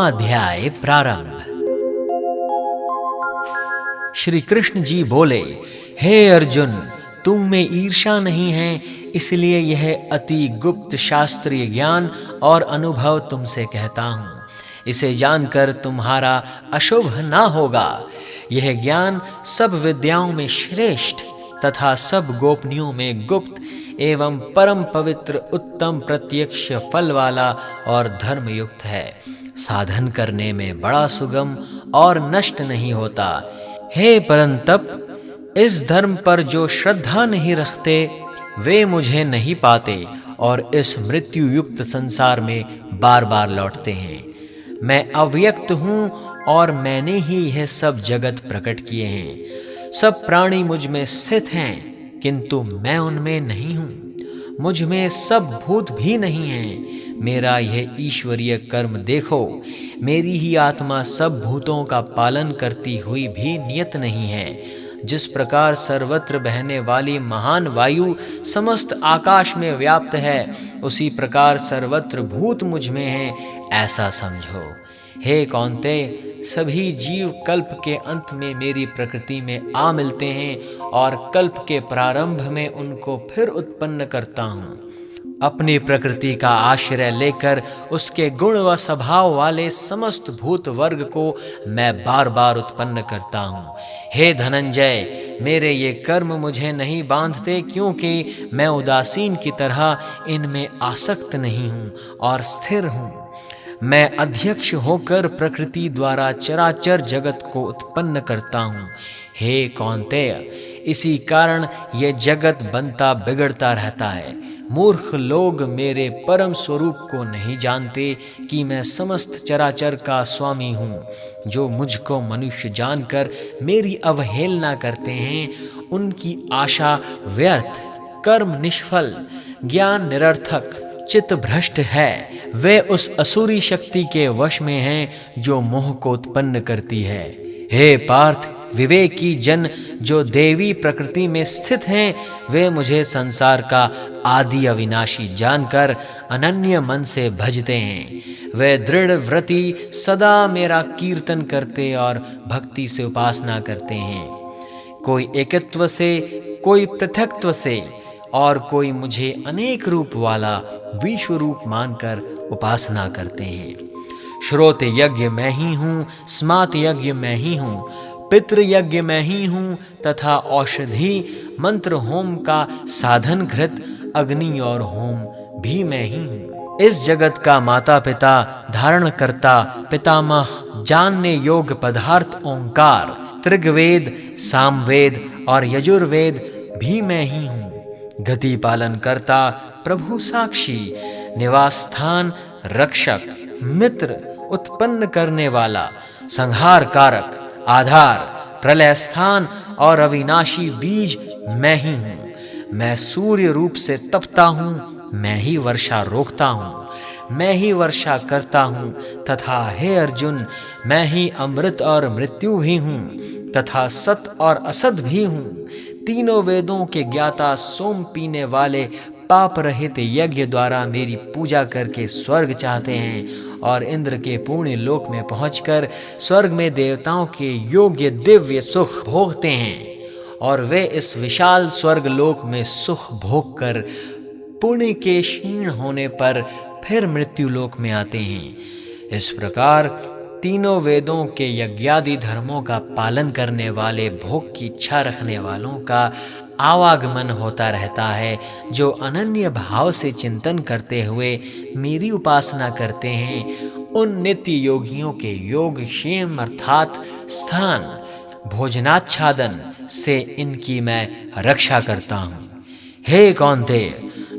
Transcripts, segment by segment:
9वां अध्याय प्रारंभ। श्री कृष्ण जी बोले, हे अर्जुन, तुम में ईर्ष्या नहीं है, इसलिए यह अति गुप्त शास्त्रीय ज्ञान और अनुभव तुमसे कहता हूँ। इसे जानकर तुम्हारा अशुभ ना होगा। यह ज्ञान सब विद्याओं में श्रेष्ठ तथा सब गोपनीयों में गुप्त एवं परम पवित्र उत्तम प्रत्यक्ष फल वाला और धर्मयुक्त है। साधन करने में बड़ा सुगम और नष्ट नहीं होता। हे परंतप, इस धर्म पर जो श्रद्धा नहीं रखते वे मुझे नहीं पाते और इस मृत्यु युक्त संसार में बार बार लौटते हैं। मैं अव्यक्त हूँ और मैंने ही यह सब जगत प्रकट किए हैं। सब प्राणी मुझ में स्थित हैं, किंतु मैं उनमें नहीं हूँ। मुझ में सब भूत भी नहीं हैं। मेरा यह ईश्वरीय कर्म देखो। मेरी ही आत्मा सब भूतों का पालन करती हुई भी नियत नहीं है। जिस प्रकार सर्वत्र बहने वाली महान वायु समस्त आकाश में व्याप्त है, उसी प्रकार सर्वत्र भूत मुझ में हैं, ऐसा समझो। हे कौन्तेय, सभी जीव कल्प के अंत में मेरी प्रकृति में आ मिलते हैं और कल्प के प्रारंभ में उनको फिर उत्पन्न करता हूँ। अपनी प्रकृति का आश्रय लेकर उसके गुण व स्वभाव वाले समस्त भूत वर्ग को मैं बार बार उत्पन्न करता हूँ। हे धनंजय, मेरे ये कर्म मुझे नहीं बांधते, क्योंकि मैं उदासीन की तरह इनमें आसक्त नहीं हूँ और स्थिर हूँ। मैं अध्यक्ष होकर प्रकृति द्वारा चराचर जगत को उत्पन्न करता हूँ। हे कौन्तेय, इसी कारण यह जगत बनता बिगड़ता रहता है। मूर्ख लोग मेरे परम स्वरूप को नहीं जानते कि मैं समस्त चराचर का स्वामी हूँ। जो मुझको मनुष्य जानकर मेरी अवहेलना करते हैं, उनकी आशा व्यर्थ, कर्म निष्फल, ज्ञान निरर्थक, चित्त भ्रष्ट है। वे उस असुरी शक्ति के वश में हैं जो मोह को उत्पन्न करती है। हे पार्थ, विवेकी जन जो देवी प्रकृति में स्थित हैं, वे मुझे संसार का आदि अविनाशी जानकर अनन्य मन से भजते हैं। वे दृढ़ व्रती सदा मेरा कीर्तन करते और भक्ति से उपासना करते हैं। कोई एकत्व से, कोई पृथक्त्व से और कोई मुझे अनेक रूप वाला विश्व रूप मानकर उपासना करते हैं। श्रोत यज्ञ मैं ही हूँ, स्मात यज्ञ मैं ही हूँ, पितृ यज्ञ मैं ही हूँ तथा औषधि मंत्र होम का साधन घृत अग्नि और होम भी मैं ही हूँ। इस जगत का माता पिता, धारण करता, पितामह, जानने योग्य पदार्थ ओंकार, त्रिगवेद, सामवेद और यजुर्वेद भी मैं ही हूँ। गति पालन करता, प्रभु साक्षी, निवास स्थान, रक्षक, मित्र, उत्पन्न करने वाला, संहार कारक, आधार, प्रलय स्थान और अविनाशी बीज मैं ही हूँ। मैं सूर्य रूप से तपता हूँ, मैं ही वर्षा रोकता हूँ, मैं ही वर्षा करता हूँ तथा हे अर्जुन, मैं ही अमृत और मृत्यु भी हूँ तथा सत और असत भी हूँ। तीनों वेदों के ज्ञाता, सोम पीने वाले, पाप रहित यज्ञ द्वारा मेरी पूजा करके स्वर्ग चाहते हैं और इंद्र के पुण्य लोक में पहुंचकर स्वर्ग में देवताओं के योग्य दिव्य सुख भोगते हैं और वे इस विशाल स्वर्ग लोक में सुख भोग कर पुण्य के क्षीण होने पर फिर मृत्यु लोक में आते हैं। इस प्रकार तीनों वेदों के यज्ञादि धर्मों का पालन करने वाले, भोग की इच्छा रखने वालों का आवागमन होता रहता है, जो अनन्य भाव से चिंतन करते हुए मेरी उपासना करते हैं। उन नित्य योगियों के योग क्षेम अर्थात स्थान, भोजनाच्छादन से इनकी मैं रक्षा करता हूँ। हे कौन्तेय,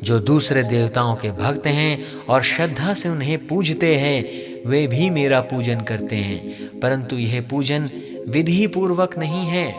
जो दूसरे देवताओं के भक्त हैं और श्रद्धा से उन्हें पूजते हैं, वे भी मेरा पूजन करते हैं, परंतु यह पूजन विधि पूर्वक नहीं है।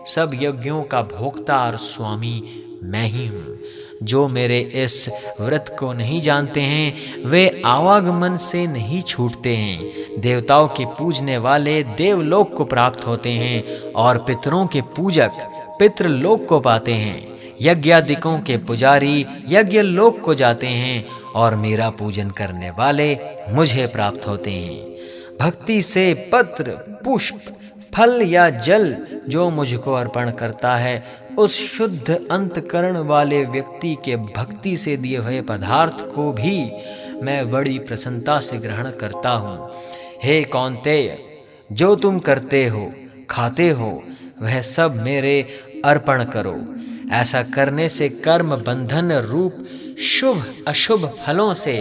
सब यज्ञों का भोक्ता और स्वामी मैं ही हूँ। जो मेरे इस व्रत को नहीं जानते हैं, वे आवागमन से नहीं छूटते हैं। देवताओं के पूजने वाले देवलोक को प्राप्त होते हैं और पितरों के पूजक पितृलोक को पाते हैं। यज्ञादिकों के पुजारी यज्ञ लोक को जाते हैं और मेरा पूजन करने वाले मुझे प्राप्त होते हैं। भक्ति से पत्र, पुष्प, फल या जल जो मुझको अर्पण करता है, उस शुद्ध अंतकरण वाले व्यक्ति के भक्ति से दिए हुए पदार्थ को भी मैं बड़ी प्रसन्नता से ग्रहण करता हूँ। हे कौन्तेय, जो तुम करते हो, खाते हो, वह सब मेरे अर्पण करो। ऐसा करने से कर्म बंधन रूप शुभ अशुभ फलों से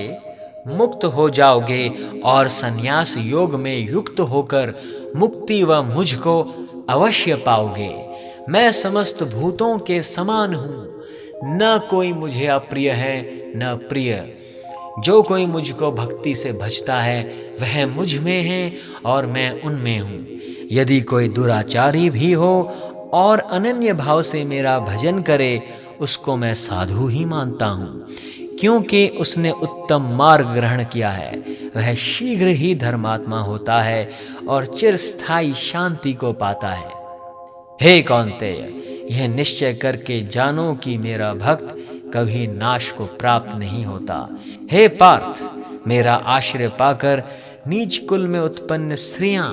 मुक्त हो जाओगे और संन्यास योग में युक्त होकर मुक्ति व मुझको अवश्य पाओगे। मैं समस्त भूतों के समान हूँ, न कोई मुझे अप्रिय है न प्रिय। जो कोई मुझको भक्ति से भजता है वह मुझ में है और मैं उनमें हूँ। यदि कोई दुराचारी भी हो और अनन्य भाव से मेरा भजन करे, उसको मैं साधु ही मानता हूँ, क्योंकि उसने उत्तम मार्ग ग्रहण किया है। वह शीघ्र ही धर्मात्मा होता है और चिरस्थायी शांति को पाता है। हे कौन्तेय, यह निश्चय करके जानो कि मेरा भक्त कभी नाश को प्राप्त नहीं होता। हे पार्थ, मेरा आश्रय पाकर नीच कुल में उत्पन्न स्त्रियां,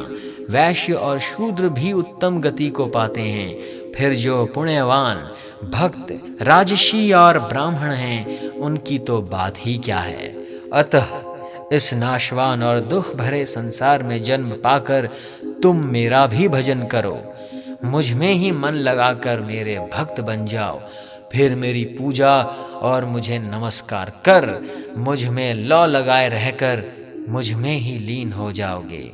वैश्य और शूद्र भी उत्तम गति को पाते हैं। फिर जो पुण्यवान भक्त, राजसी और ब्राह्मण हैं, उनकी तो बात ही क्या है। अतः इस नाशवान और दुख भरे संसार में जन्म पाकर तुम मेरा भी भजन करो। मुझ में ही मन लगाकर मेरे भक्त बन जाओ। फिर मेरी पूजा और मुझे नमस्कार कर मुझ में लौ लगाए रहकर मुझ में ही लीन हो जाओगे।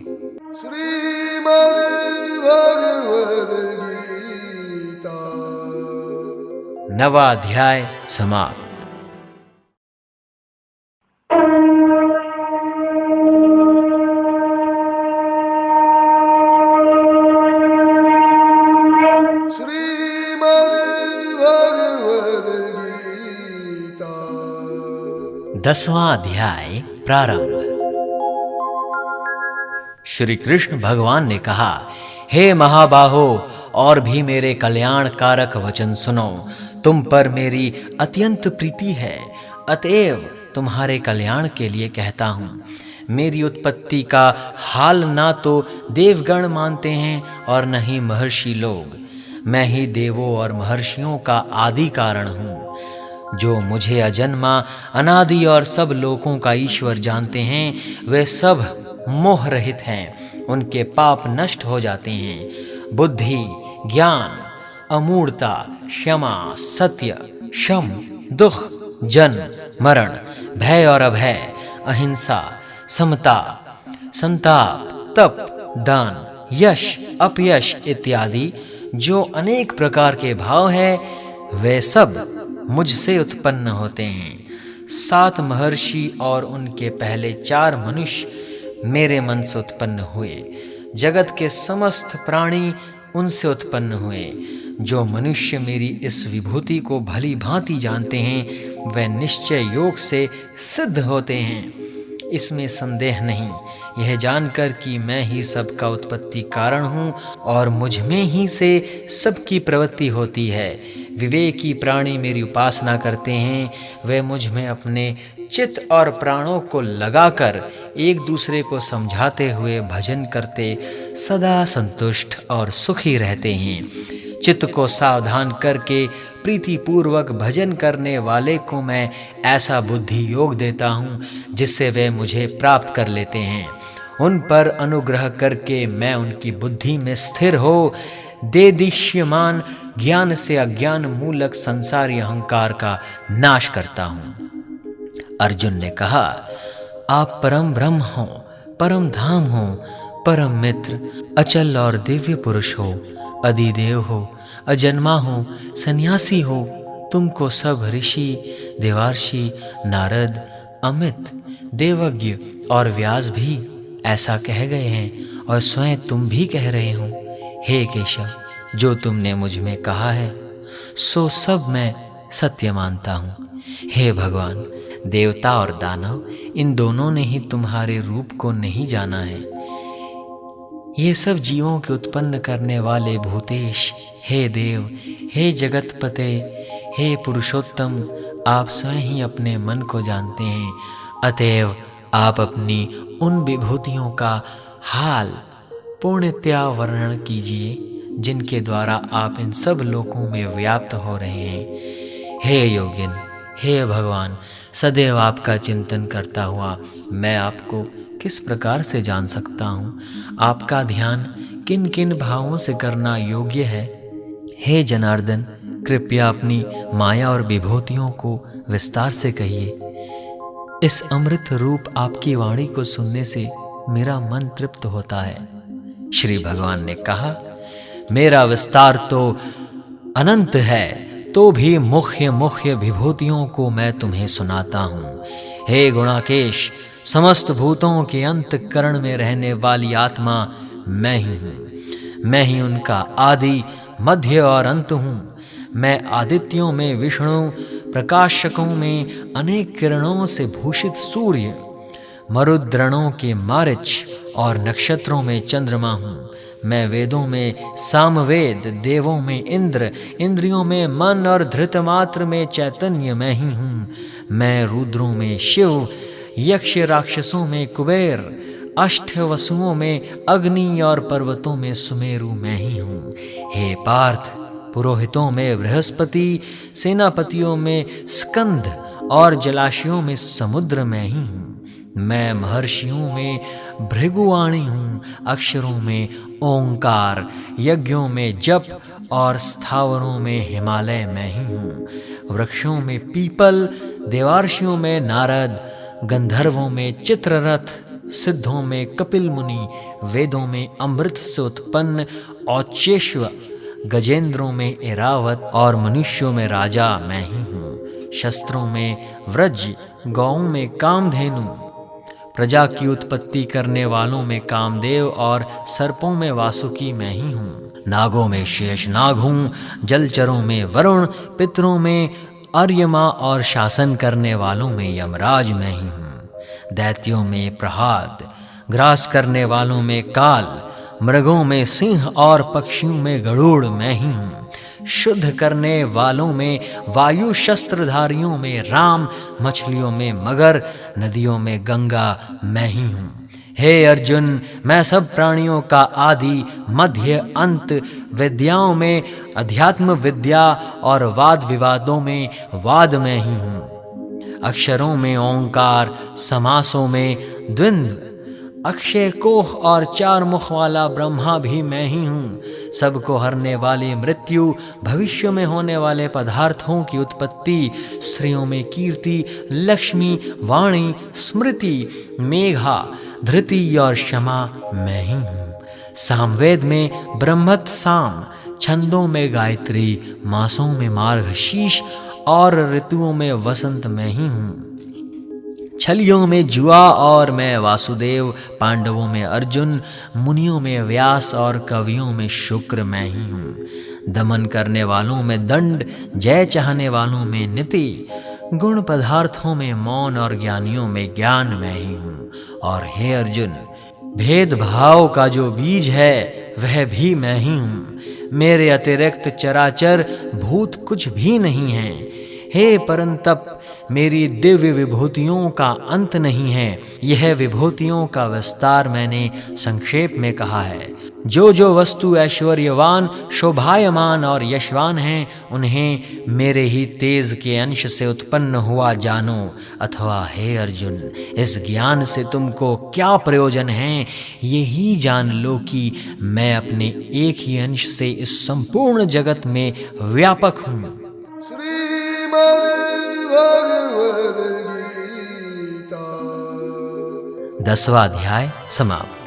श्रीमद् भगवद गीता। 9वां अध्याय समाप्त। श्रीमद् भगवद गीता। 10वां अध्याय प्रारंभ। श्री कृष्ण भगवान ने कहा, हे महाबाहो, और भी मेरे कल्याण कारक वचन सुनो। तुम पर मेरी अत्यंत प्रीति है, अतएव तुम्हारे कल्याण के लिए कहता हूँ। मेरी उत्पत्ति का हाल ना तो देवगण मानते हैं और न ही महर्षि लोग। मैं ही देवों और महर्षियों का आदि कारण हूँ। जो मुझे अजन्मा, अनादि और सब लोकों का ईश्वर जानते हैं, वे सब मोह रहित हैं। उनके पाप नष्ट हो जाते हैं। बुद्धि, ज्ञान, अमूढ़ता, क्षमा, सत्य, शम, दुख, जन्म, मरण, भय और अभय, अहिंसा, समता, संताप, तप, दान, यश, अपयश इत्यादि जो अनेक प्रकार के भाव है, वे सब मुझसे उत्पन्न होते हैं। 7 महर्षि और उनके पहले 4 मनुष्य मेरे मन से उत्पन्न हुए। जगत के समस्त प्राणी उनसे उत्पन्न हुए। जो मनुष्य मेरी इस विभूति को भली भांति जानते हैं, वे निश्चय योग से सिद्ध होते हैं, इसमें संदेह नहीं। यह जानकर कि मैं ही सबका उत्पत्ति कारण हूँ और मुझ में ही से सबकी प्रवृत्ति होती है। विवेकी प्राणी मेरी उपासना करते हैं। वे मुझ में अपने चित्त और प्राणों को लगाकर एक दूसरे को समझाते हुए भजन करते सदा संतुष्ट और सुखी रहते हैं। चित्त को सावधान करके प्रीतिपूर्वक भजन करने वाले को मैं ऐसा बुद्धि योग देता हूँ जिससे वे मुझे प्राप्त कर लेते हैं। उन पर अनुग्रह करके मैं उनकी बुद्धि में स्थिर हो देदीश्यमान ज्ञान से अज्ञान मूलक संसारी अहंकार का नाश करता हूँ। अर्जुन ने कहा, आप परम ब्रह्म हो, परम धाम हो, परम मित्र, अचल और दिव्य पुरुष हो, अधिदेव हो, अजन्मा हो, सन्यासी हो। तुमको सब ऋषि, देवर्षि, नारद, अमित, देवज्ञ और व्यास भी ऐसा कह गए हैं और स्वयं तुम भी कह रहे हो। हे केशव, जो तुमने मुझ में कहा है सो सब मैं सत्य मानता हूँ। हे भगवान, देवता और दानव इन दोनों ने ही तुम्हारे रूप को नहीं जाना है। ये सब जीवों के उत्पन्न करने वाले भूतेश, हे देव, हे जगतपते, हे पुरुषोत्तम, आप स्वयं ही अपने मन को जानते हैं। अतएव आप अपनी उन विभूतियों का हाल पूर्णतया वर्णन कीजिए जिनके द्वारा आप इन सब लोकों में व्याप्त हो रहे हैं। हे योगिन, हे भगवान, सदैव आपका चिंतन करता हुआ मैं आपको किस प्रकार से जान सकता हूँ? आपका ध्यान किन किन भावों से करना योग्य है? हे जनार्दन, कृपया अपनी माया और विभूतियों को विस्तार से कहिए। इस अमृत रूप आपकी वाणी को सुनने से मेरा मन तृप्त होता है। श्री भगवान ने कहा, मेरा विस्तार तो अनंत है, तो भी मुख्य मुख्य विभूतियों को मैं तुम्हें सुनाता हूँ। हे गुणाकेश, समस्त भूतों के अंतःकरण में रहने वाली आत्मा मैं ही हूँ। मैं ही उनका आदि, मध्य और अंत हूँ। मैं आदित्यों में विष्णु, प्रकाशकों में अनेक किरणों से भूषित सूर्य, मरुद्रणों के मारिच और नक्षत्रों में चंद्रमा हूँ। मैं वेदों में सामवेद, देवों में इंद्र, इंद्रियों में मन और धृतमात्र में चैतन्य मैं ही हूँ। मैं रुद्रों में शिव, यक्ष राक्षसों में कुबेर, अष्ट वसुओं में अग्नि और पर्वतों में सुमेरु मैं ही हूँ। हे पार्थ, पुरोहितों में बृहस्पति, सेनापतियों में स्कंद और जलाशयों में समुद्र मैं ही हूँ। मैं महर्षियों में भृगुवाणी हूँ, अक्षरों में ओंकार, यज्ञों में जप और स्थावरों में हिमालय मैं ही हूँ। वृक्षों में पीपल, देवार्षियों में नारद, गंधर्वों में चित्ररथ, सिद्धों में कपिल मुनि, वेदों में अमृत से उत्पन्न औचेश्व, गजेंद्रों में ऐरावत और मनुष्यों में राजा मैं ही हूँ। शस्त्रों में व्रज, गौओं में कामधेनु, प्रजा की उत्पत्ति करने वालों में कामदेव और सर्पों में वासुकी मैं ही हूँ। नागों में शेष नाग हूँ, जलचरों में वरुण, पितरों में अर्यमा और शासन करने वालों में यमराज मैं ही हूँ। दैत्यों में प्रहाद, ग्रास करने वालों में काल, मृगों में सिंह और पक्षियों में गरुड़ मैं ही हूँ। शुद्ध करने वालों में वायु, शस्त्रधारियों में राम, मछलियों में मगर, नदियों में गंगा मैं ही हूँ। हे अर्जुन, मैं सब प्राणियों का आदि, मध्य, अंत, विद्याओं में अध्यात्म विद्या और वाद विवादों में वाद मैं ही हूँ। अक्षरों में ओंकार, समासों में द्वंद्व, अक्षय कोह और चार मुख वाला ब्रह्मा भी मैं ही हूँ। सबको हरने वाली मृत्यु, भविष्य में होने वाले पदार्थों की उत्पत्ति, स्त्रियों में कीर्ति, लक्ष्मी, वाणी, स्मृति, मेघा, धृति और क्षमा मैं ही हूँ। सामवेद में ब्रह्मत साम, छंदों में गायत्री, मासों में मार्गशीर्ष और ऋतुओं में वसंत मैं ही हूँ। छलियों में जुआ और मैं वासुदेव, पांडवों में अर्जुन, मुनियों में व्यास और कवियों में शुक्र मैं ही हूँ। दमन करने वालों में दंड, जय चाहने वालों में नीति, गुण पदार्थों में मौन और ज्ञानियों में ज्ञान मैं ही हूँ। और हे अर्जुन, भेदभाव का जो बीज है वह भी मैं ही हूँ। मेरे अतिरिक्त चराचर भूत कुछ भी नहीं है। हे परंतप, मेरी दिव्य विभूतियों का अंत नहीं है। यह विभूतियों का विस्तार मैंने संक्षेप में कहा है। जो जो वस्तु ऐश्वर्यवान, शोभायमान और यशवान हैं, उन्हें मेरे ही तेज के अंश से उत्पन्न हुआ जानो। अथवा हे अर्जुन, इस ज्ञान से तुमको क्या प्रयोजन है? यही जान लो कि मैं अपने एक ही अंश से इस संपूर्ण जगत में व्यापक हूँ। 10वां अध्याय समाप्त।